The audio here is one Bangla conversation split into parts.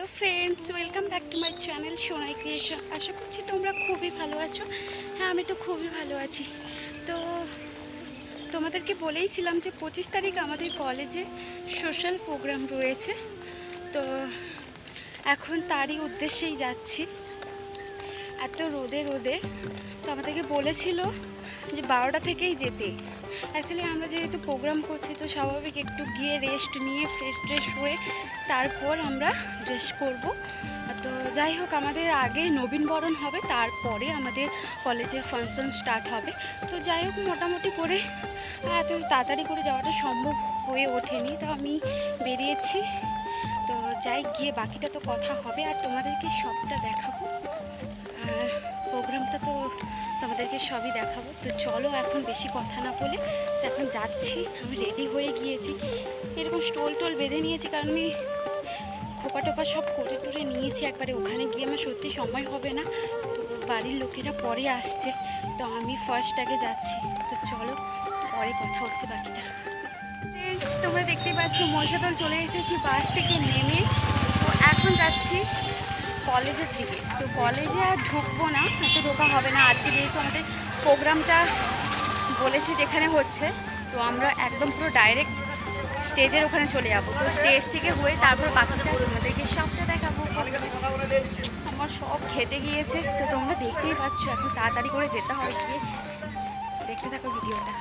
Hello friends, welcome back to my channel Sonai creation. আশা করছি তোমরা খুবই ভালো আছো। হ্যাঁ, আমি তো খুবই ভালো আছি। তো তোমাদেরকে বলেইছিলাম যে 25 তারিখ আমাদের কলেজে সোশ্যাল প্রোগ্রাম রয়েছে। তো এখন তারই উদ্দেশ্যেই যাচ্ছি। এত রোদে তো আমাদেরকে বলেছিল যে 12টা থেকেই যেতে। অ্যাকচুয়ালি আমরা যেহেতু প্রোগ্রাম করছি তো স্বাভাবিক একটু গিয়ে রেস্ট নিয়ে ফ্রেশ হয়ে তারপর আমরা ড্রেস করব। তো যাই হোক, আমাদের আগে নবীনবরণ হবে, তারপরে আমাদের কলেজের ফাংশন স্টার্ট হবে। তো যাই হোক, মোটামুটি করে এত তাড়াতাড়ি করে যাওয়াটা সম্ভব হয়ে ওঠেনি। তো আমি বেরিয়েছি। তো যাই, গিয়ে বাকিটা তো কথা হবে আর তোমাদেরকে সবটা দেখাবো। প্রোগ্রামটা তো তোমাদেরকে সবই দেখাবো। তো চলো, এখন বেশি কথা না বলে তো এখন যাচ্ছি। আমি রেডি হয়ে গিয়েছি, এরকম স্টোল বেঁধে নিয়েছি, কারণ আমি খোপা টোপা সব করে টরে নিয়েছি একবারে। ওখানে গিয়ে আমার সত্যি সময় হবে না। তো বাড়ির লোকেরা পরে আসছে, তো আমি ফার্স্ট আগে যাচ্ছি। তো চলো, পরে কথা হচ্ছে বাকিটা। তোমরা দেখতেই পাচ্ছ মশাদল চলে এসেছি বাস থেকে নেমে। তো এখন যাচ্ছি কলেজের দিকে। তো কলেজে আর ঢুকবো না, এত ঢোকা হবে না আজকে, যেহেতু আমাদের প্রোগ্রামটা বলেছি যেখানে হচ্ছে। তো আমরা একদম পুরো ডাইরেক্ট স্টেজের ওখানে চলে যাবো। তো স্টেজ থেকে হয়ে তারপর বাকিটা তোমাদেরকে সবটা দেখাবো। আমার সব খেতে গিয়েছে, তো তোমরা দেখতেই পাচ্ছ। এখন তাড়াতাড়ি করে যেতে হবে, গিয়ে দেখতে থাকো ভিডিওটা।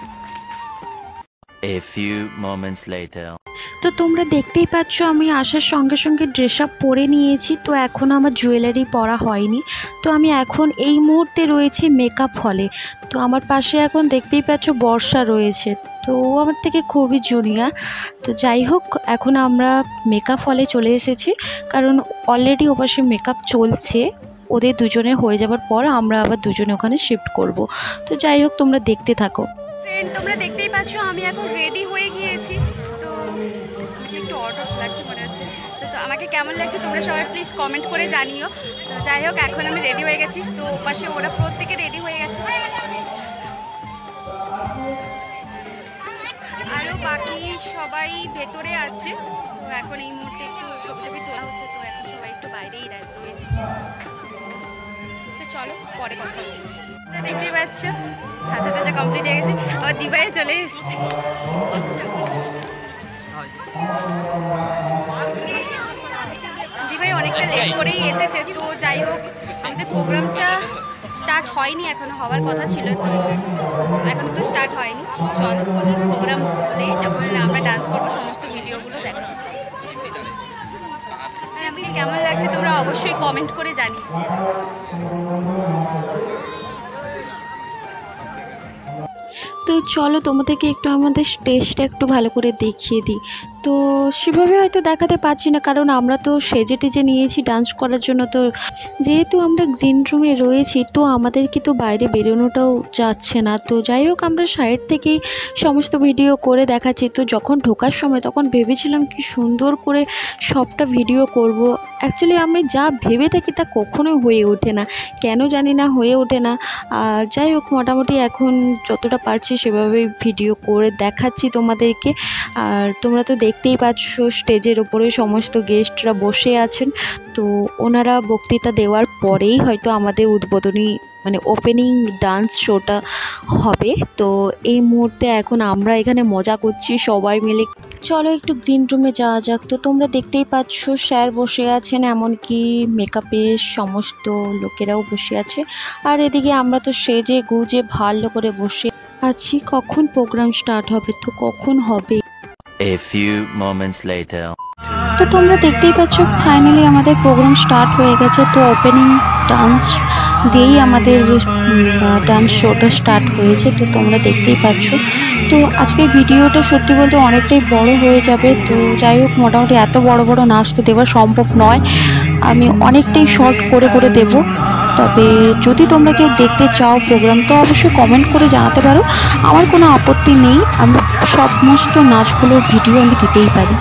A few moments later. তো তোমরা দেখতেই পাচ্ছ আমি আসার সঙ্গে সঙ্গে ড্রেস আপ পরে নিয়েছি। তো এখনও আমার জুয়েলারি পরা হয়নি। তো আমি এখন এই মুহূর্তে রয়েছি মেকআপ হলে। তো আমার পাশে এখন দেখতেই পাচ্ছ বর্ষা রয়েছে, তো ও আমার থেকে খুবই জুনিয়র। তো যাই হোক, এখন আমরা মেকআপ হলে চলে এসেছি, কারণ অলরেডি ওপাশে মেকআপ চলছে। ওদের দুজনের হয়ে যাবার পর আমরা আবার দুজনে ওখানে শিফট করব। তো যাই হোক, তোমরা দেখতে থাকো। ফ্রেন্ড, তোমরা দেখতেই পাচ্ছ আমি এখন রেডি হয়ে গিয়েছি। তো আমাকে একটু অড লাগছে মনে হচ্ছে। তো আমাকে কেমন লাগছে তোমরা সবাই প্লিজ কমেন্ট করে জানিও। তো যাই হোক, এখন আমি রেডি হয়ে গেছি। তো পাশে ওরা প্রত্যেকে রেডি হয়ে গেছে, আরও বাকি সবাই ভেতরে আছে। তো এখন এই মুহূর্তে একটু ছবি তোলা হচ্ছে। তো এখন সবাই একটু বাইরেই রয়েছে। তো চলো, পরে কথা বলছি। তোমরা দেখতেই পাচ্ছ সাজা টাজা কমপ্লিট হয়ে গেছে। আবার দিবাইয়ে চলে এসেছি। দিবাই অনেকটা লেট করেই এসেছে। তো যাই হোক, আমাদের প্রোগ্রামটা স্টার্ট হয়নি, এখনো হওয়ার কথা ছিল। তো এখনো তো স্টার্ট হয়নি। চলো, প্রোগ্রাম হলেই যখন আমরা ডান্স করবো সমস্ত ভিডিওগুলো দেখাবো। আমাকে কেমন লাগছে তোমরা অবশ্যই কমেন্ট করে জানিও। তো চলো, তোমাদেরকে একটু আমাদের স্টেজটা একটু ভালো করে দেখিয়ে দিই। তো সেভাবে হয়তো দেখাতে পারছি না, কারণ আমরা তো সেজে টেজে নিয়েছি ডান্স করার জন্য। তো যেহেতু আমরা গ্রিন রুমে রয়েছি, তো আমাদেরকে তো বাইরে বেরোনোটাও যাচ্ছে না। তো যাই হোক, আমরা সাইড থেকেই সমস্ত ভিডিও করে দেখাচ্ছি। তো যখন ঢোকার সময় তখন ভেবেছিলাম কি সুন্দর করে সবটা ভিডিও করব। অ্যাকচুয়ালি আমি যা ভেবে থাকি তা কখনোই হয়ে ওঠে না, কেন জানি না হয়ে ওঠে না। আর যাই হোক, মোটামুটি এখন যতটা পারছি সেভাবে ভিডিও করে দেখাচ্ছি তোমাদেরকে। আর তোমরা তো দেখতেই পাচ্ছ স্টেজের ওপরে সমস্ত গেস্টরা বসে আছেন। তো ওনারা বক্তৃতা দেওয়ার পরেই হয়তো আমাদের উদ্বোধনী মানে ওপেনিং ডান্স শোটা হবে। তো এই মুহূর্তে এখন আমরা এখানে মজা করছি সবাই মিলে। চলো একটু গ্রিন রুমে যাওয়া যাক। তো তোমরা দেখতেই পাচ্ছ স্যার বসে আছেন, এমনকি মেকআপের সমস্ত লোকেরাও বসে আছে। আর এদিকে আমরা তো সেজে গুজে ভালো করে বসে আছি, কখন প্রোগ্রাম স্টার্ট হবে, তো কখন হবে। A few moments later. তো তোমরা দেখতেই পাচ্ছ ফাইনালি আমাদের প্রোগ্রাম স্টার্ট হয়ে গেছে। তো ওপেনিং ডান্স দিয়েই আমাদের ডান্স শোটা স্টার্ট হয়েছে। তো তোমরা দেখতেই পাচ্ছ। তো আজকে ভিডিওটা সত্যি বলতে অনেকটাই বড় হয়ে যাবে। তো যাই হোক, মোটামুটি এত বড় নাচ তো দেওয়া সম্ভব নয়, আমি অনেকটাই শর্ট করে দেব। তবে যদি তোমরা কেউ দেখতে চাও প্রোগ্রাম, তো অবশ্যই কমেন্ট করে জানাতে পারো, আমার কোনো আপত্তি নেই। আমি সমস্ত নাচগুলোর ভিডিও আমি দিতেই পারি।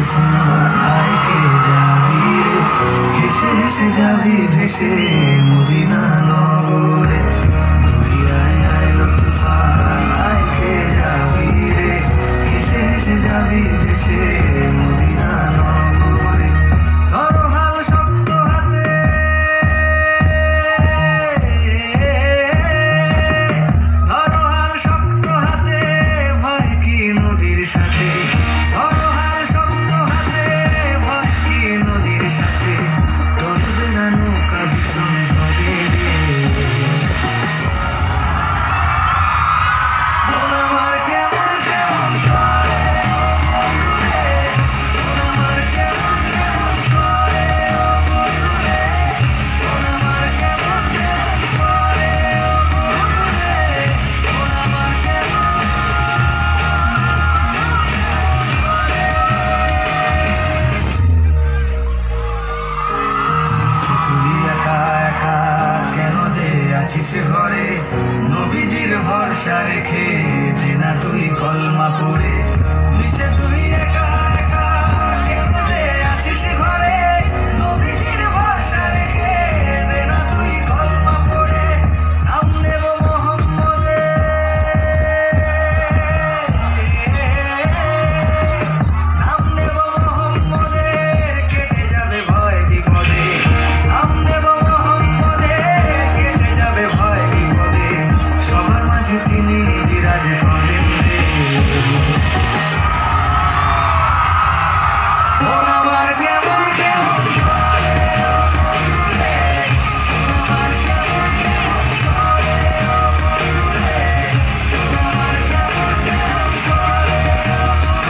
তুফান আয় কে যাবি রে, হেসে হেসে যাবি ভেসে মদিনা নগরে। দরিয়ায় আইলো তুফান আয় কে যাবি রে, হেসে হেসে যাবি ভেসে মদিনা নগরে। ধরো হাল শক্ত হাতে, ধরো হাল শক্ত হাতে, ভয় কি নদীর সাথে। ধরো হাল শক্ত হাতে, ভয় কি নদীর সাথে। চলবে না নৌকা ভীষণ ঝড়ে রে। মন আমার কেমন কেমন করে, মন আমার কেমন কেমন করে, মন আমার কেমন কেমন করে, মন আমার কেমন। তুই একা একা কেন যে আছিস ঘরে, নবীজির ভরসা রেখে দে না তুই কলমা পড়ে। নিচে তুই একা একা কেন যে আছিস ঘরে, নবীজির ভরসা রেখে দে না তুই কলমা পড়ে। নাম নেব মোহাম্মদের, নাম নেব মোহাম্মদের, কেটে যাবে ভয় বিপদে। নাম নেব মোহাম্মদের, কেটে যাবে ভয় বিপদে। সবার মাঝে তিনি বিরাজ করেন রে। মন আমার কেমন কেমন করে, মন আমার কেমন কেমন করে, মন আমার কেমন কেমন করে, মন আমার কেমন।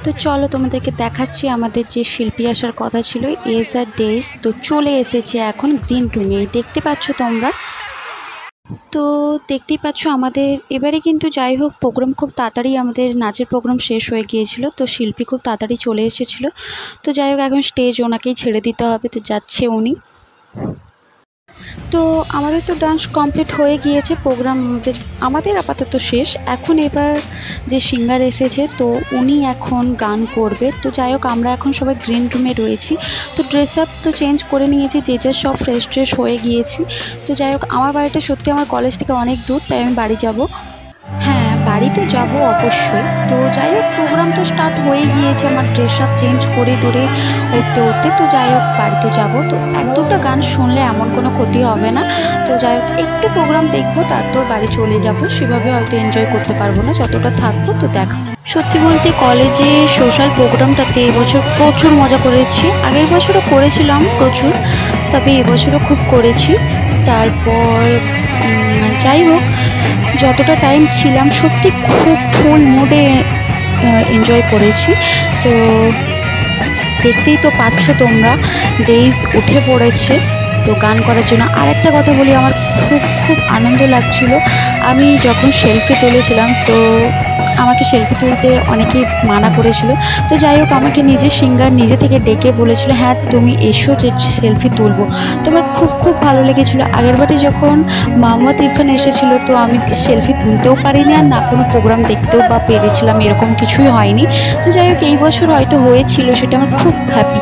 তো চলো তোমাদেরকে দেখাচ্ছি আমাদের যে শিল্পী আসার কথা ছিল এস আর ডেজ, তো চলে এসেছে এখন গ্রিন রুমে, দেখতে পাচ্ছ তোমরা। তো দেখতেই পাচ্ছ আমাদের এবারে কিন্তু যাই হোক প্রোগ্রাম খুব তাড়াতাড়ি, আমাদের নাচের প্রোগ্রাম শেষ হয়ে গিয়েছিল। তো শিল্পী খুব তাড়াতাড়ি চলে এসেছিলো। তো যাই হোক এখন স্টেজ ওনাকেই ছেড়ে দিতে হবে, তো যাচ্ছে উনি। তো আমাদের তো ডান্স কমপ্লিট হয়ে গিয়েছে, প্রোগ্রাম আমাদের আপাতত শেষ। এখন এবার যে সিঙ্গার এসেছে তো উনি এখন গান করবে। তো যাই হোক আমরা এখন সবাই গ্রিন রুমে রয়েছি। তো ড্রেস আপ তো চেঞ্জ করে নিয়েছি, যে যার সব ফ্রেশ ট্রেশ হয়ে গিয়েছি। তো যাই হোক আমার বাড়িটা সত্যি আমার কলেজ থেকে অনেক দূর, তাই আমি বাড়ি যাব। হ্যাঁ, বাড়ি তো যাবো অবশ্যই। তো যাই হোক প্রোগ্রাম তো স্টার্ট হয়ে গিয়েছে, আমার ড্রেস আপ চেঞ্জ করে টোরে উঠতে উঠতে। তো যাই হোক বাড়ি তো যাবো। তো এক দুটো গান শুনলে এমন কোনো ক্ষতি হবে না। তো যাই হোক একটু প্রোগ্রাম দেখবো, তারপর বাড়ি চলে যাব। সেভাবে হয়তো এনজয় করতে পারবো না, যতটা থাকবো। তো দেখা সত্যি বলতে কলেজে সোশ্যাল প্রোগ্রামটাতে এবছর প্রচুর মজা করেছি। আগের বছরও করেছিলাম প্রচুর, তবে এবছরও খুব করেছি। তারপর যাই হোক যতটা টাইম ছিলাম সত্যি খুব ফুল মুডে এনজয় করেছি। তো দেখতেই তো পাচ্ছ তোমরা, ডেইজ উঠে পড়েছে তো গান করার জন্য। আর একটা কথা বলি, আমার খুব খুব আনন্দ লাগছিল। আমি যখন সেলফি তুলেছিলাম তো আমাকে সেলফি তুলতে অনেকেই মানা করেছিল। তো যাই হোক আমাকে নিজে সিঙ্গার নিজে থেকে ডেকে বলেছিল, হ্যাঁ তুমি এসো যে সেলফি তুলবো। তো আমার খুব খুব ভালো লেগেছিলো। আগেরবারে যখন মোহাম্মদ ইরফান এসেছিলো তো আমি সেলফি তুলতেও পারিনি, আর না কোনো প্রোগ্রাম দেখতেও বা পেরেছিলাম, এরকম কিছুই হয়নি। তো যাই হোক এই বছর হয়তো হয়েছিল, সেটা আমার খুব হ্যাপি।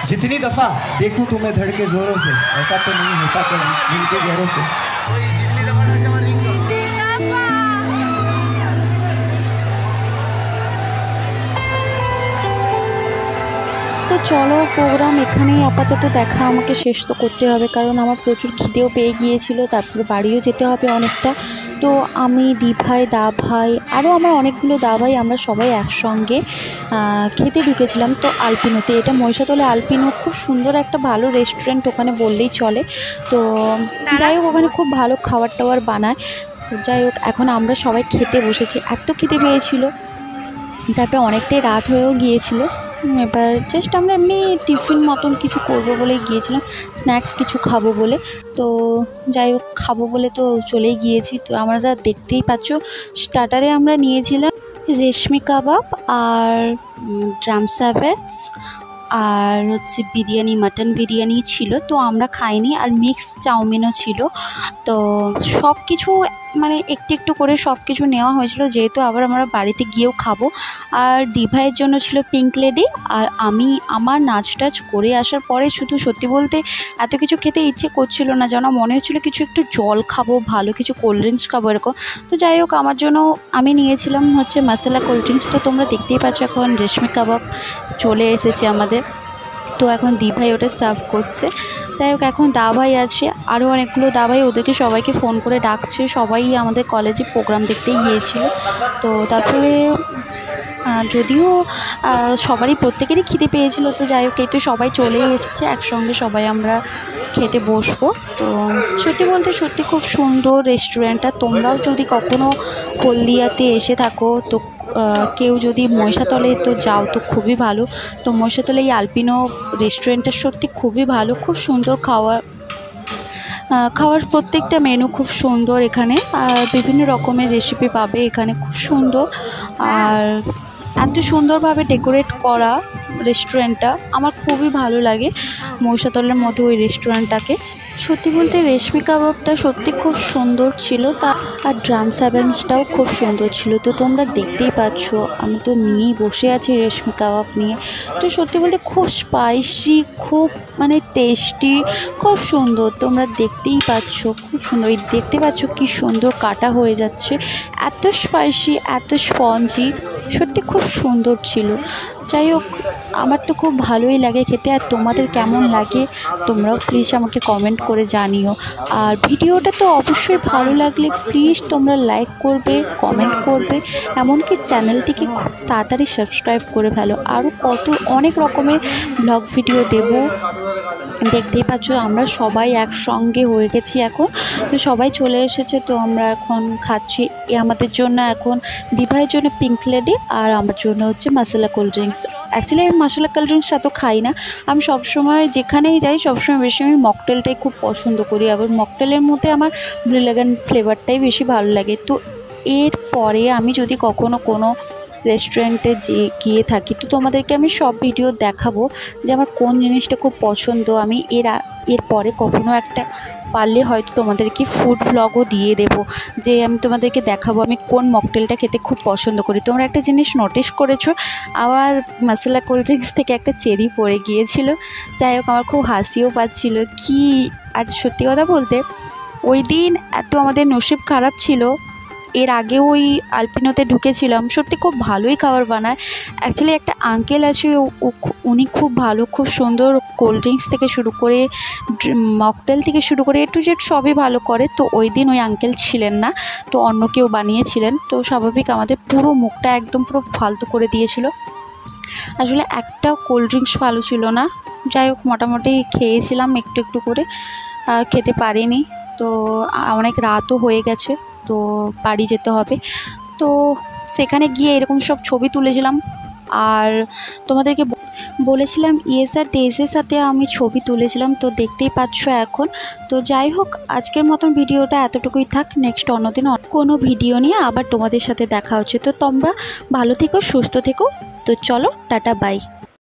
जितनी दफा देखूं तुम्हें धड़के जोरों से, ऐसा तो नहीं होता कभी दिल के गहरों से। তো চলো প্রোগ্রাম এখানেই আপাতত দেখা আমাকে শেষ তো করতে হবে, কারণ আমার প্রচুর খিদেও পেয়ে গিয়েছিল। তারপরে বাড়িও যেতে হবে অনেকটা। তো আমি দিভাই, দা ভাই, আরও আমার অনেকগুলো দা ভাই, আমরা সবাই একসঙ্গে খেতে ঢুকেছিলাম। তো আলপিনোতে, এটা মহিষাতলে আলপিনো, খুব সুন্দর একটা ভালো রেস্টুরেন্ট ওখানে বললেই চলে। তো যাই হোক ওখানে খুব ভালো খাবার টাবার বানায়। তো যাই হোক এখন আমরা সবাই খেতে বসেছি, এত খেতে পেয়েছিল। তারপরে অনেকটাই রাত হয়েও গিয়েছিল। এবার জাস্ট আমরা এমনি টিফিন মতন কিছু করবো বলেই গিয়েছিলাম, স্ন্যাক্স কিছু খাবো বলে। তো যাই হোক খাবো বলে তো চলেই গিয়েছি। তো আমরা দেখতেই পাচ্ছ স্টার্টারে আমরা নিয়েছিলাম রেশমি কাবাব আর ড্রাম স্যাভেটস, আর হচ্ছে বিরিয়ানি, মাটন বিরিয়ানি ছিল। তো আমরা খাইনি, আর মিক্স চাউমিনও ছিল। তো সব কিছু মানে একটু একটু করে সব কিছু নেওয়া হয়েছিল, যেহেতু আবার আমরা বাড়িতে গিয়েও খাবো। আর দিভাইয়ের জন্য ছিল পিঙ্ক লেডি। আর আমি আমার নাচ টাচ করে আসার পরে শুধু সত্যি বলতে এত কিছু খেতে ইচ্ছে করছিল না, যেন মনে হচ্ছিলো কিছু একটু জল খাবো, ভালো কিছু কোল্ড ড্রিঙ্কস খাবো এরকম। তো যাই হোক আমার জন্য আমি নিয়েছিলাম হচ্ছে মশলা কোল্ড ড্রিঙ্কস। তো তোমরা দেখতেই পাচ্ছ এখন রেশমি কাবাব চলে এসেছে আমাদের। তো এখন দিভাই ওটা সার্ভ করছে। যাই হোক এখন দাভাই আছে, আরও অনেকগুলো দাভাই, ওদেরকে সবাইকে ফোন করে ডাকছে। সবাই আমাদের কলেজে প্রোগ্রাম দেখতেই গিয়েছিল। তো তারপরে যদিও সবারই প্রত্যেকেরই খিদে পেয়েছিল। তো যাই হোক এই তো সবাই চলেই এসেছে, একসঙ্গে সবাই আমরা খেতে বসবো। তো সত্যি বলতে সত্যি খুব সুন্দর রেস্টুরেন্টটা। তোমরাও যদি কখনো হলদিয়াতে এসে থাকো তো কেউ যদি মহিষাতলে তো যাও তো খুবই ভালো। তো মহিষাতলে এই আলপিনো রেস্টুরেন্টটা সত্যি খুবই ভালো, খুব সুন্দর খাওয়ার প্রত্যেকটা মেনু খুব সুন্দর এখানে। আর বিভিন্ন রকমের রেসিপি পাবে এখানে, খুব সুন্দর। আর এত সুন্দরভাবে ডেকোরেট করা রেস্টুরেন্টটা আমার খুবই ভালো লাগে, মহিষাতলের মধ্যে ওই রেস্টুরেন্টটাকে। সত্যি বলতে রেশমি কাবাবটা সত্যি খুব সুন্দর ছিল, আর ড্রাম স্যাভেন্সটাও খুব সুন্দর ছিল। তো তোমরা দেখতেই পাচ্ছ আমি তো নিয়েই বসে আছি রেশমি কাবাব নিয়ে। তো সত্যি বলতে খুব স্পাইসি, খুব মানে টেস্টি, খুব সুন্দর। তোমরা দেখতেই পাচ্ছ খুব সুন্দর, দেখতে পাচ্ছ কি সুন্দর কাটা হয়ে যাচ্ছে, এত স্পাইসি, এত স্পঞ্জি, সত্যি খুব সুন্দর ছিল। যাই হোক আমার তো খুব ভালোই লাগে খেতে। আর তোমাদের কেমন লাগে তোমরাও প্লিজ আমাকে কমেন্ট করে জানিও। আর ভিডিওটা তো অবশ্যই ভালো লাগলে প্লিজ তোমরা লাইক করবে, কমেন্ট করবে, এমনকি চ্যানেলটিকে খুব তাড়াতাড়ি সাবস্ক্রাইব করে ফেলো। আরও অনেক রকমের ব্লগ ভিডিও দেব। দেখতেই পাচ্ছ আমরা সবাই একসঙ্গে হয়ে গেছি এখন, তো সবাই চলে এসেছে। তো আমরা এখন খাচ্ছি। আমাদের জন্য এখন দিভাইয়ের জন্য পিঙ্ক লেডি আর আমার জন্য হচ্ছে মশলা কোল্ড ড্রিঙ্কস। অ্যাকচুয়ালি আমি মশলা কোল্ড ড্রিঙ্কসটা তো খাই না, আমি সবসময় যেখানেই যাই সবসময় বেশি আমি মকটেলটাই খুব পছন্দ করি। আবার মকটেলের মধ্যে আমার ব্রিলেগান ফ্লেভারটাই বেশি ভালো লাগে। তো এরপরে আমি যদি কখনো কোনো রেস্টুরেন্টে গিয়ে থাকি তো তোমাদেরকে আমি সব ভিডিও দেখাবো যে আমার কোন জিনিসটা খুব পছন্দ। আমি এরপরে কখনো একটা পারলে হয়তো তোমাদেরকে ফুড ভ্লগও দিয়ে দেব, যে আমি তোমাদেরকে দেখাবো আমি কোন মকটেলটা খেতে খুব পছন্দ করি। তোমরা একটা জিনিস নোটিস করেছো, আমার মশলা কোল্ড ড্রিঙ্কস থেকে একটা চেরি পড়ে গিয়েছিল। যাই হোক আমার খুব হাসিও পাচ্ছিল কি। আর সত্যি কথা বলতে ওই দিন এত আমাদের নসিব খারাপ ছিল, এর আগেও ওই আলপিনোতে ঢুকেছিলাম, সত্যি খুব ভালোই খাবার বানায়। অ্যাকচুয়ালি একটা আঙ্কেল আছে, উনি খুব ভালো, খুব সুন্দর কোল্ড ড্রিঙ্কস থেকে শুরু করে মকটেল থেকে শুরু করে A to Z সবই ভালো করে। তো ওই দিন ওই আঙ্কেল ছিলেন না, তো অন্য কেউ বানিয়েছিলেন। তো স্বাভাবিক আমাদের পুরো মুখটা একদম পুরো ফালতু করে দিয়েছিল। আসলে একটাও কোল্ড ড্রিঙ্কস ভালো ছিল না। যাই হোক মোটামুটি খেয়েছিলাম একটু একটু করে, খেতে পারিনি। তো অনেক রাতও হয়ে গেছে, তো বাড়ি যেতে হবে। তো সেখানে গিয়ে এরকম সব ছবি তুলেছিলাম আর তোমাদেরকে বলেছিলাম ইয়েস আর তেজের সাথে আমি ছবি তুলেছিলাম, তো দেখতেই পাচ্ছ এখন। তো যাই হোক আজকের মতন ভিডিওটা এতটুকুই থাক। নেক্সট অন্যদিন কোনো ভিডিও নিয়ে আবার তোমাদের সাথে দেখা হচ্ছে। তো তোমরা ভালো থেকো, সুস্থ থেকো। তো চলো টাটা বাই।